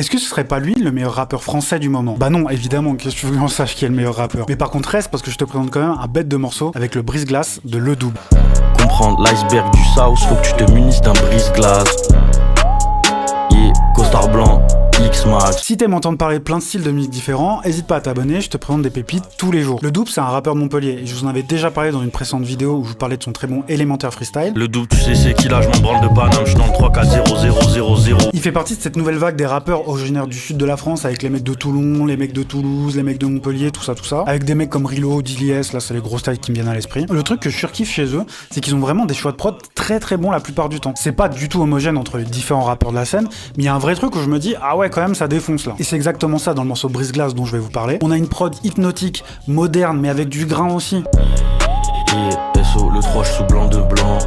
Est-ce que ce serait pas lui le meilleur rappeur français du moment? Bah non, évidemment, qu'est-ce que tu veux qu'on sache qui est le meilleur rappeur. Mais par contre reste parce que je te présente quand même un bête de morceau avec le brise-glace de Le Double. Comprendre l'iceberg du South, faut que tu te munisses d'un brise-glace. Costard blanc, X-Max. Si t'aimes entendre parler de plein de styles de musique différents, hésite pas à t'abonner, je te présente des pépites tous les jours. Le Double, c'est un rappeur de Montpellier, et je vous en avais déjà parlé dans une précédente vidéo où je vous parlais de son très bon élémentaire freestyle. Le Double, tu sais c'est qui là, je m'en branle de Paname, je suis dans le 3-4-0-0-0-0. Il fait partie de cette nouvelle vague des rappeurs originaires du sud de la France, avec les mecs de Toulon, les mecs de Toulouse, les mecs de Montpellier, tout ça. Avec des mecs comme Rilo, Dilies, là c'est les gros styles qui me viennent à l'esprit. Le truc que je surkiffe chez eux, c'est qu'ils ont vraiment des choix de prod très bons la plupart du temps. C'est pas du tout homogène entre les différents rappeurs de la scène, mais il y a un vrai truc où je me dis, ah ouais quand même ça défonce là. Et c'est exactement ça dans le morceau Brise-Glace dont je vais vous parler. On a une prod hypnotique, moderne, mais avec du grain aussi. SO, le 3 sous blanc de blanc.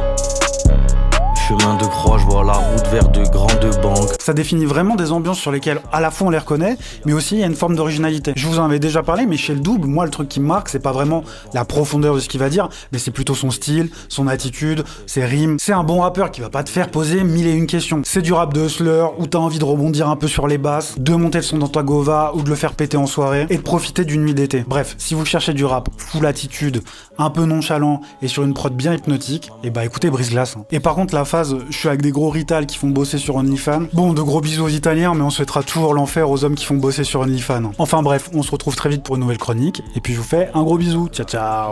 Chemin de croix, je vois la route vers de grandes banques. Ça définit vraiment des ambiances sur lesquelles à la fois on les reconnaît, mais aussi il y a une forme d'originalité. Je vous en avais déjà parlé, mais chez le Double, moi le truc qui me marque, c'est pas vraiment la profondeur de ce qu'il va dire, mais c'est plutôt son style, son attitude, ses rimes. C'est un bon rappeur qui va pas te faire poser mille et une questions. C'est du rap de hustler, où t'as envie de rebondir un peu sur les basses, de monter le son dans ta gova, ou de le faire péter en soirée, et de profiter d'une nuit d'été. Bref, si vous cherchez du rap full attitude, un peu nonchalant, et sur une prod bien hypnotique, et bah écoutez Brise-Glace. Et par contre la phase je suis avec des gros rital qui font bosser sur OnlyFans. Bon, de gros bisous aux Italiens, mais on souhaitera toujours l'enfer aux hommes qui font bosser sur OnlyFans. Enfin bref, on se retrouve très vite pour une nouvelle chronique, et puis je vous fais un gros bisou. Ciao ciao.